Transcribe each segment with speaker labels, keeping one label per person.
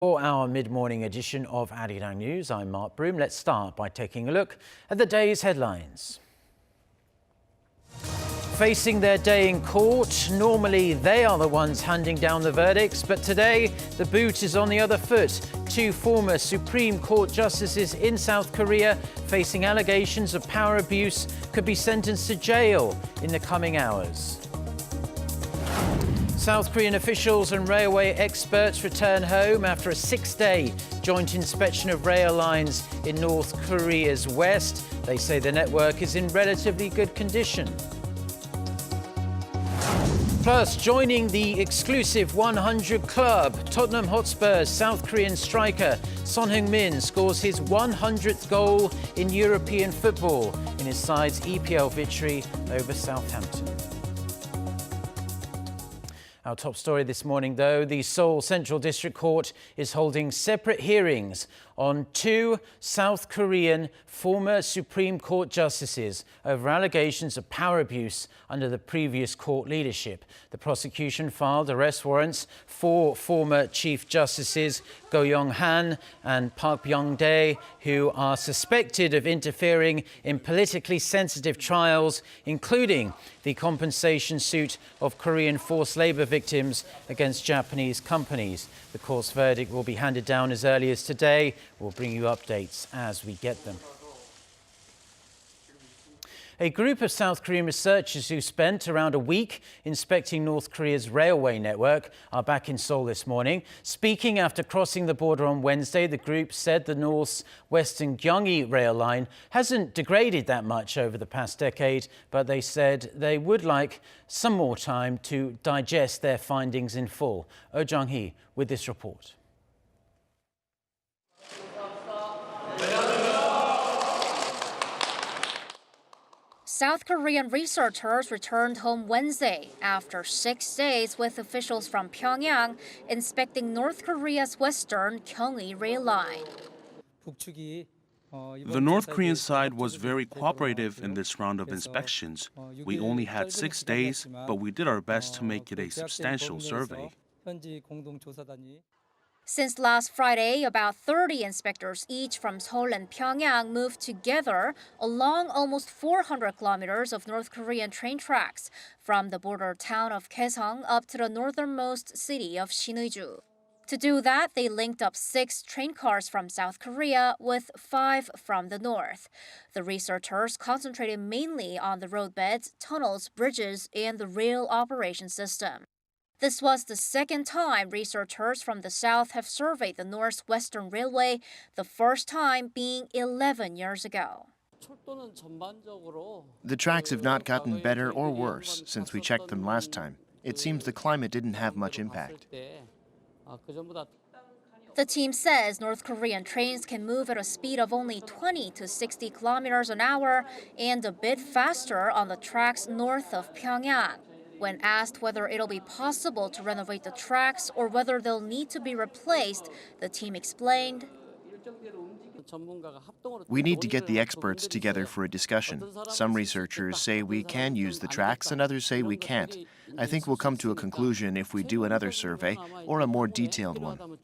Speaker 1: For our mid-morning edition of Arirang News, I'm Mark Broom. Let's start by taking a look at the day's headlines. Facing their day in court, normally they are the ones handing down the verdicts, but today the boot is on the other foot. Two former Supreme Court justices in South Korea facing allegations of power abuse could be sentenced to jail in the coming hours. South Korean officials and railway experts return home after a 6-day joint inspection of rail lines in North Korea's west. They say the network is in relatively good condition. Plus, joining the exclusive 100 club, Tottenham Hotspur's South Korean striker Son Heung-min scores his 100th goal in European football in his side's EPL victory over Southampton. Our top story this morning, though, the Seoul Central District Court is holding separate hearings on two South Korean former Supreme Court justices over allegations of power abuse under the previous court leadership. The prosecution filed arrest warrants for former Chief Justices Go Young-han and Park Byung-dae, who are suspected of interfering in politically sensitive trials, including the compensation suit of Korean forced labor victims against Japanese companies. The court's verdict will be handed down as early as today. We'll bring you updates as we get them. A group of South Korean researchers who spent around a week inspecting North Korea's railway network are back in Seoul this morning. Speaking after crossing the border on Wednesday, the group said the North's Western Gyeonggi rail line hasn't degraded that much over the past decade, but they said they would like some more time to digest their findings in full. Oh Jung-hee with this report.
Speaker 2: South Korean researchers returned home Wednesday after 6 days with officials from Pyeongyang inspecting North Korea's western Gyeonggi rail line.
Speaker 3: The North Korean side was very cooperative in this round of inspections. We only had 6 days, but we did our best to make it a substantial survey.
Speaker 2: Since last Friday, about 30 inspectors, each from Seoul and Pyeongyang, moved together along almost 400 kilometers of North Korean train tracks, from the border town of Kaesong up to the northernmost city of Sinuiju. To do that, they linked up 6 train cars from South Korea with 5 from the north. The researchers concentrated mainly on the roadbeds, tunnels, bridges, and the rail operation system. This was the second time researchers from the south have surveyed the North's Western Railway, the first time being 11 years ago.
Speaker 4: The tracks have not gotten better or worse since we checked them last time. It seems the climate didn't have much impact.
Speaker 2: The team says North Korean trains can move at a speed of only 20 to 60 kilometers an hour and a bit faster on the tracks north of Pyeongyang. When asked whether it'll be possible to renovate the tracks or whether they'll need to be replaced, the team explained,
Speaker 4: "We need to get the experts together for a discussion. Some researchers say we can use the tracks and others say we can't. I think we'll come to a conclusion if we do another survey or a more detailed one."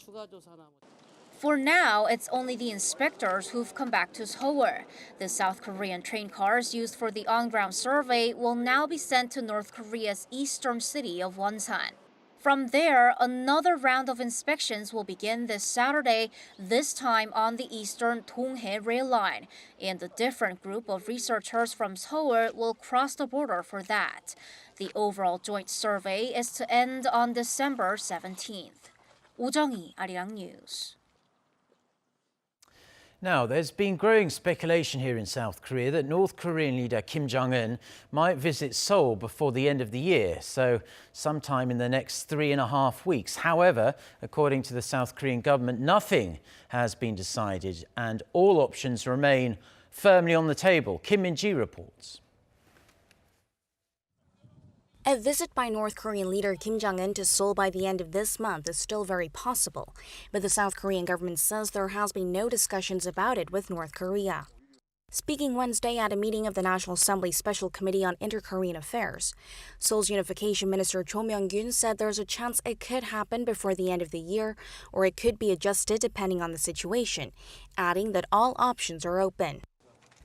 Speaker 2: For now, it's only the inspectors who've come back to Seoul. The South Korean train cars used for the on-ground survey will now be sent to North Korea's eastern city of Wonsan. From there, another round of inspections will begin this Saturday, this time on the eastern Donghae rail line, and a different group of researchers from Seoul will cross the border for that. The overall joint survey is to end on December 17th. Oh Jung-hee, Arirang News.
Speaker 1: Now, there's been growing speculation here in South Korea that North Korean leader Kim Jongun might visit Seoul before the end of the year, so sometime in the next 3.5 weeks. However, according to the South Korean government, nothing has been decided and all options remain firmly on the table. Kim Min-ji reports.
Speaker 5: A visit by North Korean leader Kim Jongun to Seoul by the end of this month is still very possible, but the South Korean government says there has been no discussions about it with North Korea. Speaking Wednesday at a meeting of the National Assembly Special Committee on Inter-Korean Affairs, Seoul's Unification Minister Kim Jongun said there's a chance it could happen before the end of the year, or it could be adjusted depending on the situation, adding that all options are open.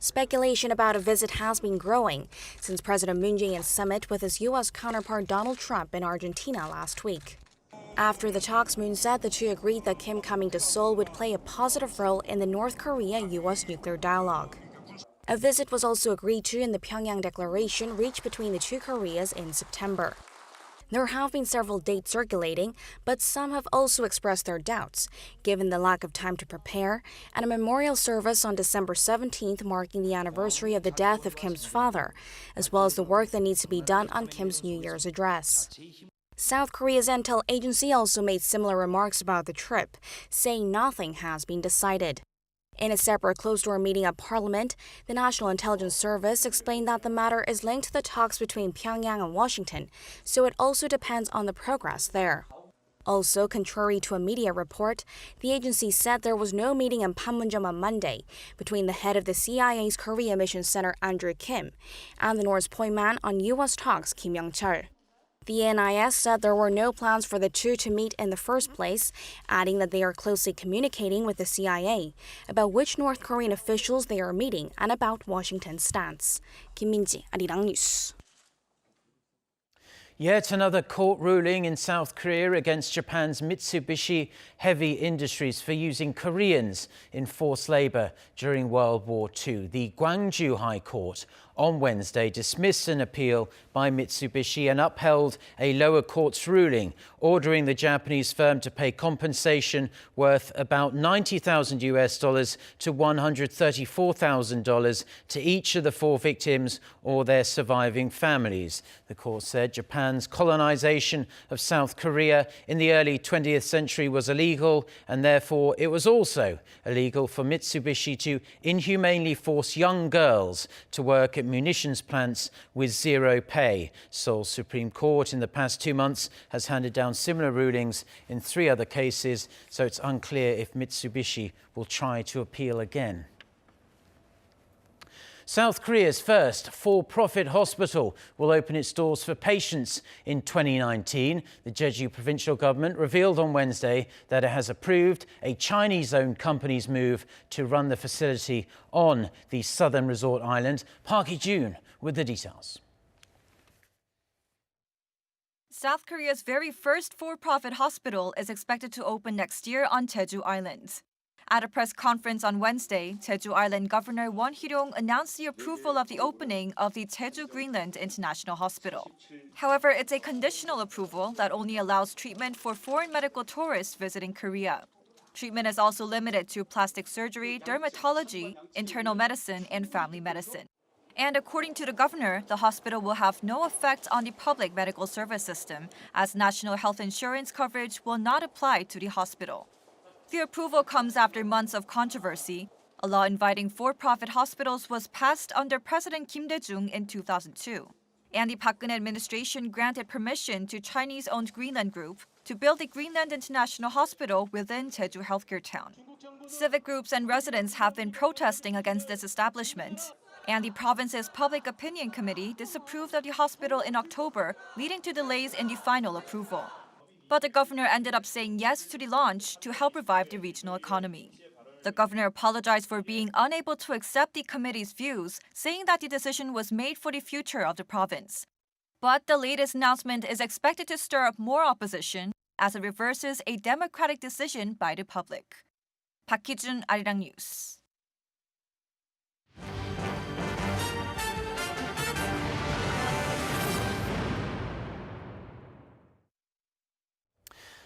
Speaker 5: Speculation about a visit has been growing since President Moon Jae-in's summit with his U.S. counterpart Donald Trump in Argentina last week. After the talks, Moon said the two agreed that Kim coming to Seoul would play a positive role in the North Korea-U.S. nuclear dialogue. A visit was also agreed to in the Pyeongyang declaration reached between the two Koreas in September. There have been several dates circulating, but some have also expressed their doubts, given the lack of time to prepare, and a memorial service on December 17th marking the anniversary of the death of Kim's father, as well as the work that needs to be done on Kim's New Year's address. South Korea's intel agency also made similar remarks about the trip, saying nothing has been decided. In a separate closed-door meeting at Parliament, the National Intelligence Service explained that the matter is linked to the talks between Pyongyang and Washington, so it also depends on the progress there. Also, contrary to a media report, the agency said there was no meeting in Panmunjom on Monday between the head of the CIA's Korea Mission Center, Andrew Kim, and the North's point man on U.S. talks, Kim Young-chul. The NIS said there were no plans for the two to meet in the first place, adding that they are closely communicating with the CIA about which North Korean officials they are meeting and about Washington's stance. Kim Min-ji, Arirang News.
Speaker 1: Yet another court ruling in South Korea against Japan's Mitsubishi Heavy Industries for using Koreans in forced labor during World War II. The Gwangju High Court on Wednesday dismissed an appeal by Mitsubishi and upheld a lower court's ruling ordering the Japanese firm to pay compensation worth about $90,000 US to $134,000 to each of the four victims or their surviving families. The court said Japan's colonization of South Korea in the early 20th century was illegal, and therefore it was also illegal for Mitsubishi to inhumanely force young girls to work at munitions plants with zero pay. Seoul's Supreme Court in the past 2 months has handed down similar rulings in 3 other cases, so it's unclear if Mitsubishi will try to appeal again. South Korea's first for-profit hospital will open its doors for patients in 2019. The Jeju provincial government revealed on Wednesday that it has approved a Chinese-owned company's move to run the facility on the southern resort island. Park Hee-jun with the details.
Speaker 6: South Korea's very first for-profit hospital is expected to open next year on Jeju Island. At a press conference on Wednesday, Jeju Island Governor Won Hee-ryong announced the approval of the opening of the Jeju Greenland International Hospital. However, it's a conditional approval that only allows treatment for foreign medical tourists visiting Korea. Treatment is also limited to plastic surgery, dermatology, internal medicine, and family medicine. And according to the governor, the hospital will have no effect on the public medical service system, as national health insurance coverage will not apply to the hospital. The approval comes after months of controversy. A law inviting for-profit hospitals was passed under President Kim Dae-jung in 2002. And the Park Geun-hye administration granted permission to Chinese-owned Greenland Group to build the Greenland International Hospital within Jeju Healthcare Town. Civic groups and residents have been protesting against this establishment. And the province's Public Opinion Committee disapproved of the hospital in October, leading to delays in the final approval. But the governor ended up saying yes to the launch to help revive the regional economy. The governor apologized for being unable to accept the committee's views, saying that the decision was made for the future of the province. But the latest announcement is expected to stir up more opposition as it reverses a democratic decision by the public. Park Hee-jun, Arirang News.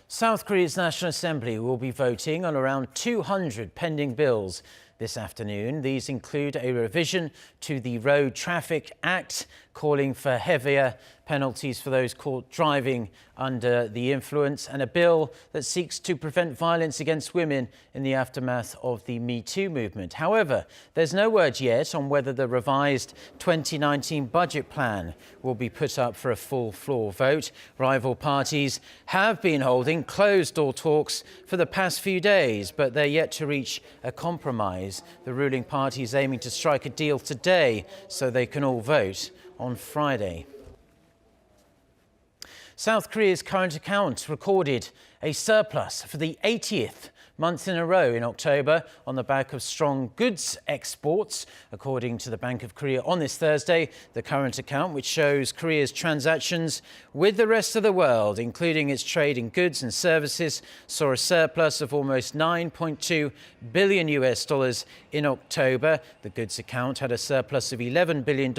Speaker 1: South Korea's National Assembly will be voting on around 200 pending bills this afternoon. These include a revision to the Road Traffic Act, calling for heavier penalties for those caught driving under the influence, and a bill that seeks to prevent violence against women in the aftermath of the Me Too movement. However, there's no word yet on whether the revised 2019 budget plan will be put up for a full floor vote. Rival parties have been holding closed-door talks for the past few days, but they're yet to reach a compromise. The ruling party is aiming to strike a deal today so they can all vote on Friday. South Korea's current account recorded a surplus for the 80th month in a row in October on the back of strong goods exports. According to the Bank of Korea on this Thursday, the current account, which shows Korea's transactions with the rest of the world, including its trade in goods and services, saw a surplus of almost $9.2 billion in October. The goods account had a surplus of $11 billion,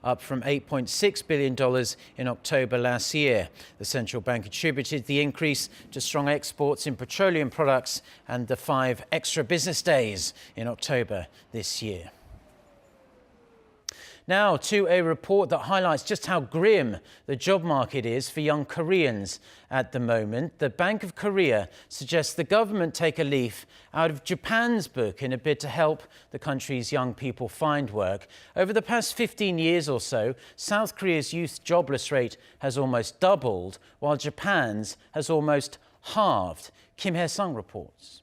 Speaker 1: up from $8.6 billion in October last year. The central bank attributed the increase to strong exports in petroleum products and the 5 extra business days in October this year. Now to a report that highlights just how grim the job market is for young Koreans at the moment. The Bank of Korea suggests the government take a leaf out of Japan's book in a bid to help the country's young people find work. Over the past 15 years or so, South Korea's youth jobless rate has almost doubled, while Japan's has almost halved. Kim Hae-sung reports.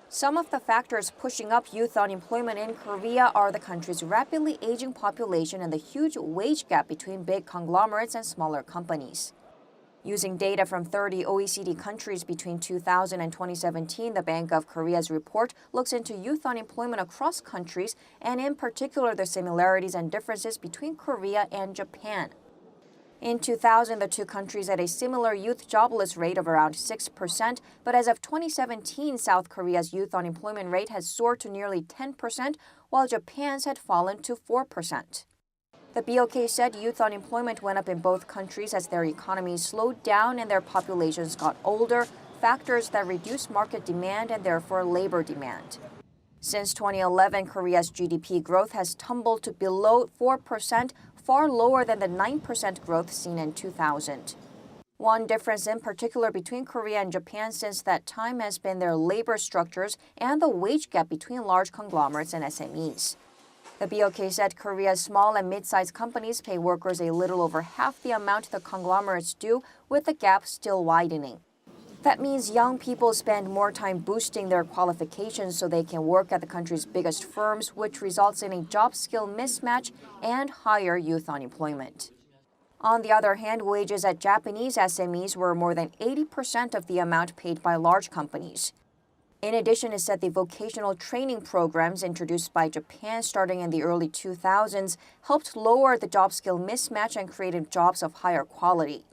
Speaker 7: Some of the factors pushing up youth unemployment in Korea are the country's rapidly aging population and the huge wage gap between big conglomerates and smaller companies. Using data from 30 OECD countries between 2000 and 2017, the Bank of Korea's report looks into youth unemployment across countries and in particular the similarities and differences between Korea and Japan. In 2000, the two countries had a similar youth jobless rate of around 6%, but as of 2017, South Korea's youth unemployment rate has soared to nearly 10%, while Japan's had fallen to 4%. The BOK said youth unemployment went up in both countries as their economies slowed down and their populations got older, factors that reduce market demand and therefore labor demand. Since 2011, Korea's GDP growth has tumbled to below 4%, far lower than the 9% growth seen in 2000. One difference in particular between Korea and Japan since that time has been their labor structures and the wage gap between large conglomerates and SMEs. The BOK said Korea's small and mid-sized companies pay workers a little over half the amount the conglomerates do, with the gap still widening. That means young people spend more time boosting their qualifications so they can work at the country's biggest firms, which results in a job skill mismatch and higher youth unemployment. On the other hand, wages at Japanese SMEs were more than 80% of the amount paid by large companies. In addition, it said the vocational training programs introduced by Japan starting in the early 2000s helped lower the job skill mismatch and created jobs of higher quality.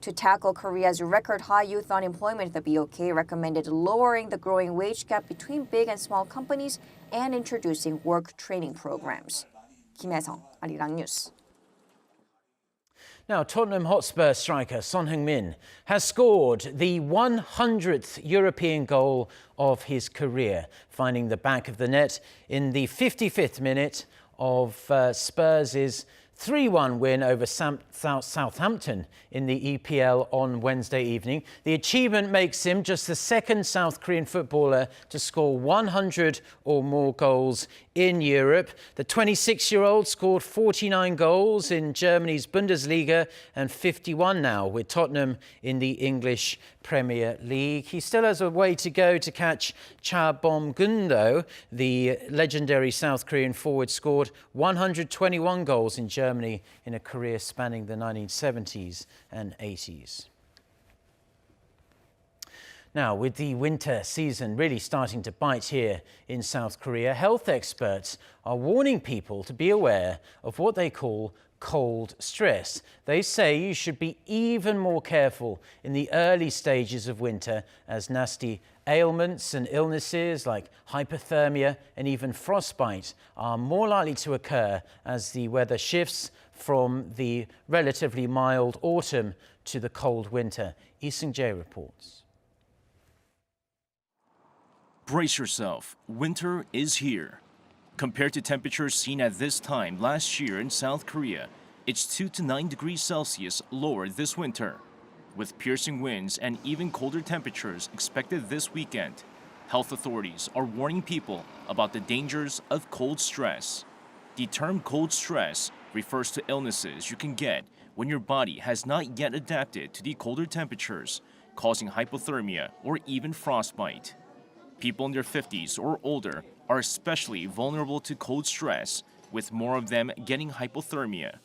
Speaker 7: To tackle Korea's record-high youth unemployment, the BOK recommended lowering the growing wage gap between big and small companies and introducing work training programs. Kim Hae-sung, Arirang News.
Speaker 1: Now, Tottenham Hotspur striker Son Heung-min has scored the 100th European goal of his career, finding the back of the net in the 55th minute of Spurs' 3-1 win over Southampton in the EPL on Wednesday evening. The achievement makes him just the second South Korean footballer to score 100 or more goals in Europe. The 26-year-old scored 49 goals in Germany's Bundesliga and 51 now with Tottenham in the English Premier League. He still has a way to go to catch Cha Bom-gun, though. The legendary South Korean forward scored 121 goals in Germany in a career spanning the 1970s and 80s. Now, with the winter season really starting to bite here in South Korea, health experts are warning people to be aware of what they call cold stress. They say you should be even more careful in the early stages of winter, as nasty ailments and illnesses like hypothermia and even frostbite are more likely to occur as the weather shifts from the relatively mild autumn to the cold winter. Lee Seung-jae reports.
Speaker 8: Brace yourself, winter is here. Compared to temperatures seen at this time last year in South Korea, it's 2 to 9 degrees Celsius lower this winter. With piercing winds and even colder temperatures expected this weekend, health authorities are warning people about the dangers of cold stress. The term cold stress refers to illnesses you can get when your body has not yet adapted to the colder temperatures, causing hypothermia or even frostbite. People in their 50s or older are especially vulnerable to cold stress, with more of them getting hypothermia.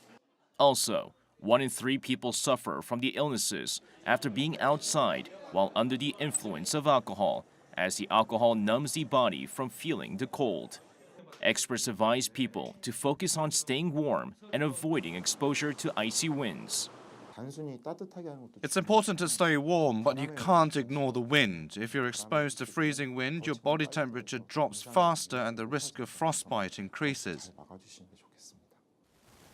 Speaker 8: Also, 1 in 3 people suffer from the illnesses after being outside while under the influence of alcohol, as the alcohol numbs the body from feeling the cold. Experts advise people to focus on staying warm and avoiding exposure to icy winds.
Speaker 9: It's important to stay warm, but you can't ignore the wind. If you're exposed to freezing wind, your body temperature drops faster and the risk of frostbite increases.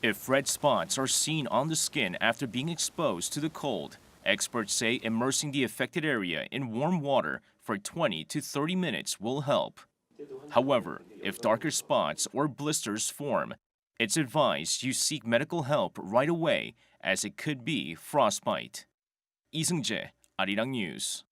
Speaker 8: If red spots are seen on the skin after being exposed to the cold, experts say immersing the affected area in warm water for 20 to 30 minutes will help. However, if darker spots or blisters form, it's advised you seek medical help right away, as it could be frostbite. Lee Seung-jae, Arirang News.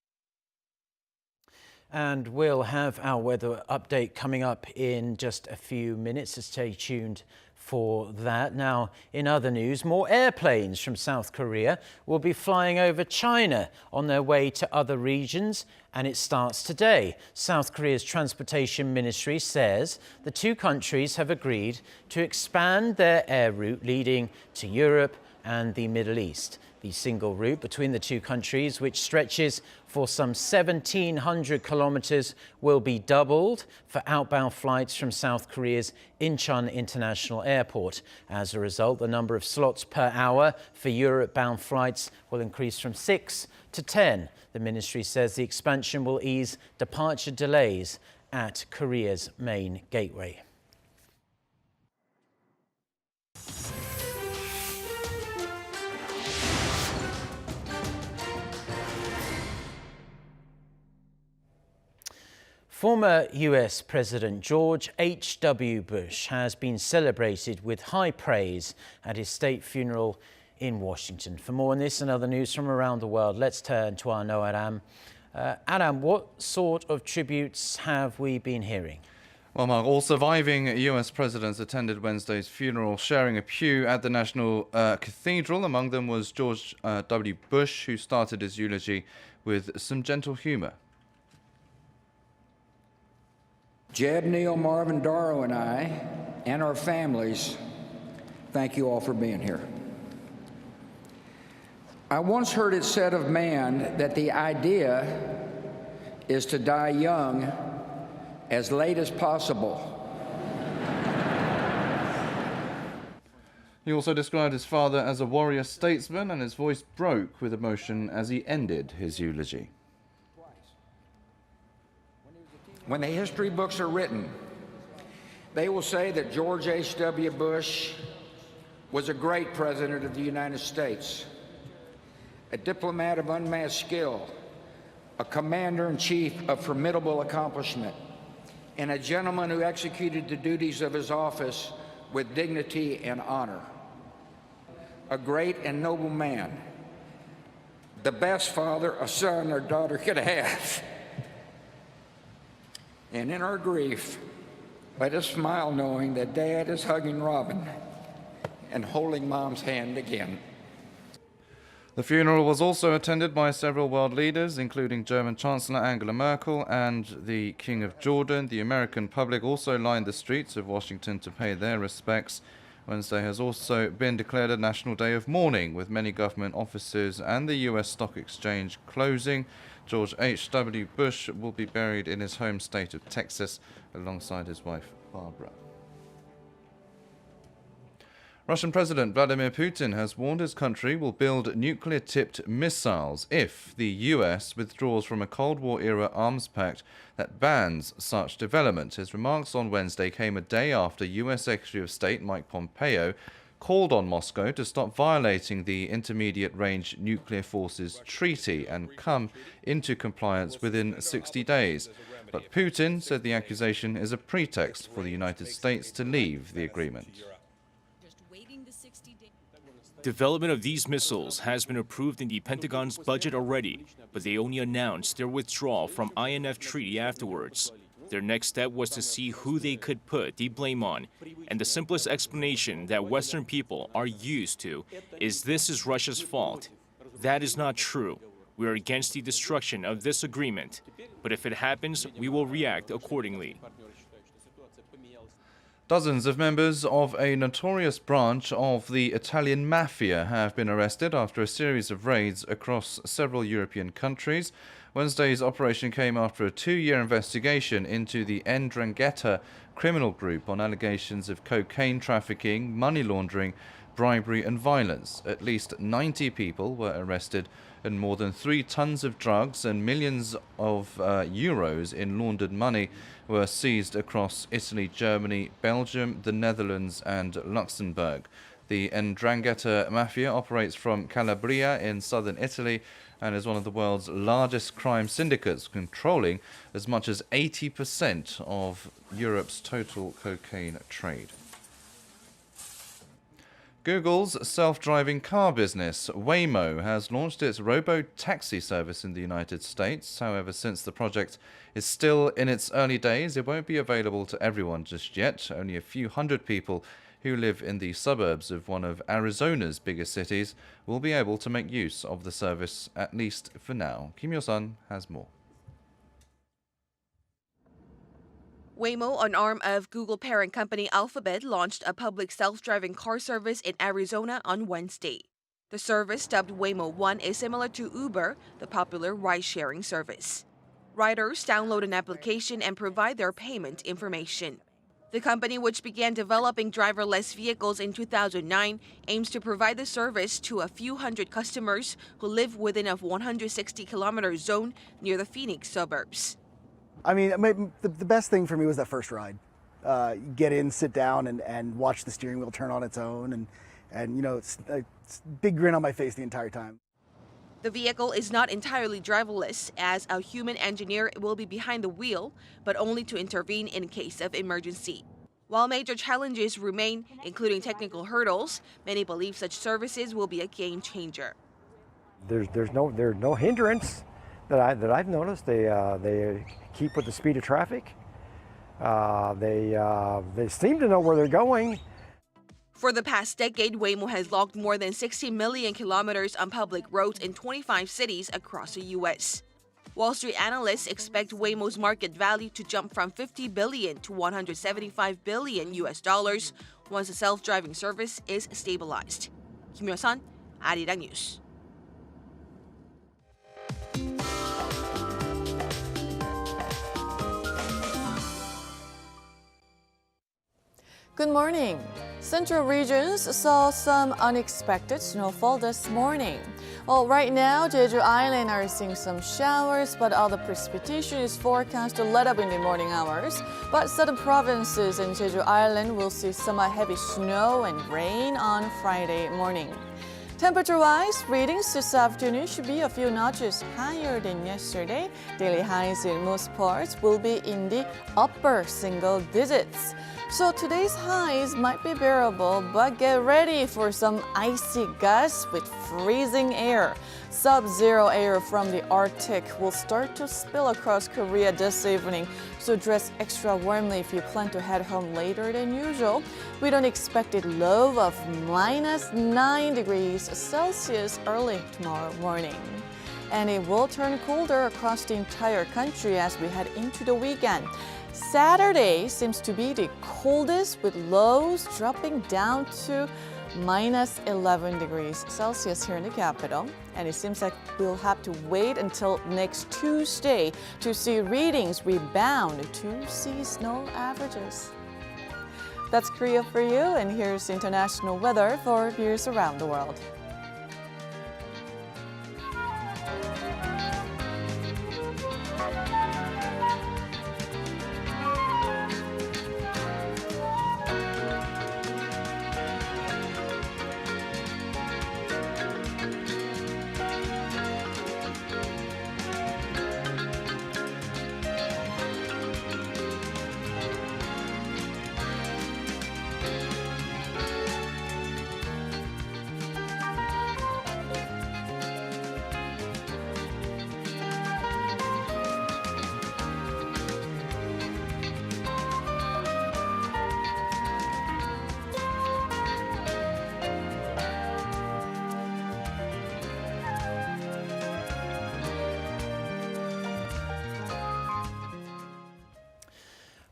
Speaker 1: And we'll have our weather update coming up in just a few minutes, so stay tuned for that. Now, in other news, more airplanes from South Korea will be flying over China on their way to other regions, and it starts today. South Korea's Transportation Ministry says the two countries have agreed to expand their air route leading to Europe and the Middle East. The single route between the two countries, which stretches for some 1,700 kilometers, will be doubled for outbound flights from South Korea's Incheon International Airport. As a result, the number of slots per hour for Europe-bound flights will increase from 6 to 10. The ministry says the expansion will ease departure delays at Korea's main gateway. Former US President George H.W. Bush has been celebrated with high praise at his state funeral in Washington. For more on this and other news from around the world, let's turn to our Noah Aram. Aram, what sort of tributes have we been hearing?
Speaker 10: Well, Mark, all surviving US presidents attended Wednesday's funeral, sharing a pew at the National Cathedral. Among them was George W. Bush, who started his eulogy with some gentle humor.
Speaker 11: Jeb, Neil, Marvin, Darrow, and I, and our families, thank you all for being here. I once heard it said of man that the idea is to die young as late as possible.
Speaker 10: He also described his father as a warrior statesman, and his voice broke with emotion as he ended his eulogy.
Speaker 11: When the history books are written, they will say that George H.W. Bush was a great president of the United States, a diplomat of unmatched skill, a commander-in-chief of formidable accomplishment, and a gentleman who executed the duties of his office with dignity and honor. A great and noble man, the best father a son or daughter could have. And in our grief, let us smile knowing that Dad is hugging Robin and holding Mom's hand again.
Speaker 10: The funeral was also attended by several world leaders, including German Chancellor Angela Merkel and the King of Jordan. The American public also lined the streets of Washington to pay their respects. Wednesday has also been declared a national day of mourning, with many government offices and the U.S. Stock Exchange closing. George H.W. Bush will be buried in his home state of Texas alongside his wife, Barbara. Russian President Vladimir Putin has warned his country will build nuclear-tipped missiles if the US withdraws from a Cold War-era arms pact that bans such development. His remarks on Wednesday came a day after US Secretary of State Mike Pompeo called on Moscow to stop violating the Intermediate Range Nuclear Forces Treaty and come into compliance within 60 days. But Putin said the accusation is a pretext for the United States to leave the agreement.
Speaker 8: Development of these missiles has been approved in the Pentagon's budget already, but they only announced their withdrawal from INF treaty afterwards. Their next step was to see who they could put the blame on, and the simplest explanation that Western people are used to is this is Russia's fault. That is not true. We are against the destruction of this agreement, but if it happens, we will react accordingly.
Speaker 10: Dozens of members of a notorious branch of the Italian mafia have been arrested after a series of raids across several European countries. Wednesday's operation came after a 2-year investigation into the 'Ndrangheta criminal group on allegations of cocaine trafficking, money laundering, bribery and violence. At least 90 people were arrested and more than 3 tons of drugs and millions of euros in laundered money were seized across Italy, Germany, Belgium, the Netherlands and Luxembourg. The 'Ndrangheta mafia operates from Calabria in southern Italy and is one of the world's largest crime syndicates, controlling as much as 80% of Europe's total cocaine trade. Google's self-driving car business, Waymo, has launched its robo-taxi service in the United States. However, since the project is still in its early days, it won't be available to everyone just yet. Only a few hundred people who live in the suburbs of one of Arizona's biggest cities will be able to make use of the service, at least for now. Kim Yo-sun has more.
Speaker 12: Waymo, an arm of Google parent company Alphabet, launched a public self-driving car service in Arizona on Wednesday. The service, dubbed Waymo One, is similar to Uber, the popular ride-sharing service. Riders download an application and provide their payment information. The company, which began developing driverless vehicles in 2009, aims to provide the service to a few hundred customers who live within a 160-kilometer zone near the Phoenix suburbs.
Speaker 13: I mean, the best thing for me was that first ride. Get in, sit down, and watch the steering wheel turn on its own, and you know, it's a big grin on my face the entire time.
Speaker 12: The vehicle is not entirely driverless, as a human engineer will be behind the wheel, but only to intervene in case of emergency. While major challenges remain, including technical hurdles, many believe such services will be a game changer.
Speaker 14: There's no hindrance that I've noticed. They keep with the speed of traffic. They seem to know where they're going.
Speaker 12: For the past decade, Waymo has logged more than 60 million kilometers on public roads in 25 cities across the U.S. Wall Street analysts expect Waymo's market value to jump from $50 billion to $175 billion once the self-driving service is stabilized. Kim Yo-sun, Arirang News.
Speaker 15: Good morning. Central regions saw some unexpected snowfall this morning. Well, right now, Jeju Island are seeing some showers, but all the precipitation is forecast to let up in the morning hours. But southern provinces and Jeju Island will see some heavy snow and rain on Friday morning. Temperature-wise, readings this afternoon should be a few notches higher than yesterday. Daily highs in most parts will be in the upper single digits. So today's highs might be bearable, but get ready for some icy gusts with freezing air. Sub-zero air from the Arctic will start to spill across Korea this evening, so dress extra warmly if you plan to head home later than usual. We don't expect a low of -9 degrees Celsius early tomorrow morning. And it will turn colder across the entire country as we head into the weekend. Saturday seems to be the coldest, with lows dropping down to -11 degrees Celsius here in the capital. And it seems like we'll have to wait until next Tuesday to see readings rebound to seasonal averages. That's Korea for you, and here's international weather for viewers around the world.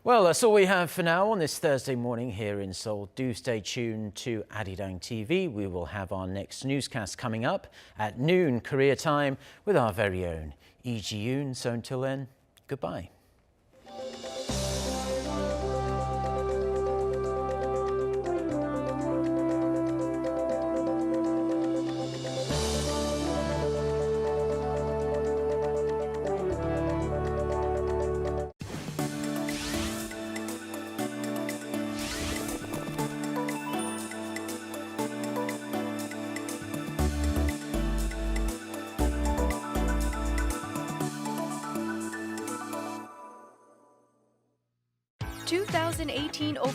Speaker 1: Well, that's all we have for now on this Thursday morning here in Seoul. Do stay tuned to Arirang TV. We will have our next newscast coming up at noon Korea time with our very own Lee Ji-yoon. So until then, goodbye.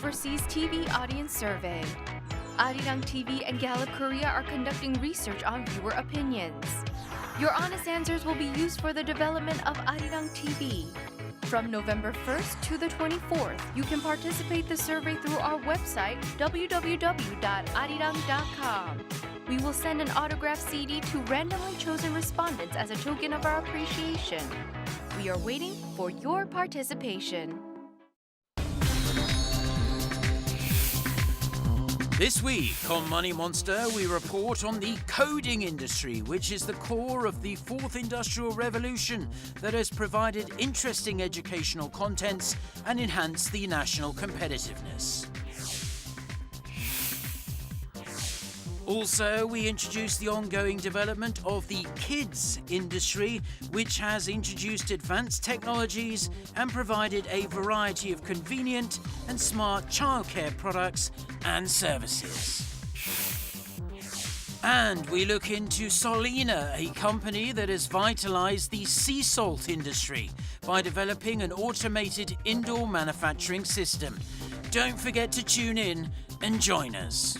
Speaker 16: Overseas TV Audience Survey. Arirang TV and Gallup Korea are conducting research on viewer opinions. Your honest answers will be used for the development of Arirang TV. From November 1st to the 24th, you can participate in the survey through our website, www.arirang.com. We will send an autographed CD to randomly chosen respondents as a token of our appreciation. We are waiting for your participation.
Speaker 1: This week on Money Monster, we report on the coding industry, which is the core of the fourth industrial revolution that has provided interesting educational contents and enhanced the national competitiveness. Also, we introduce the ongoing development of the kids industry, which has introduced advanced technologies and provided a variety of convenient and smart childcare products and services. And we look into Solina, a company that has vitalized the sea salt industry by developing an automated indoor manufacturing system. Don't forget to tune in and join us.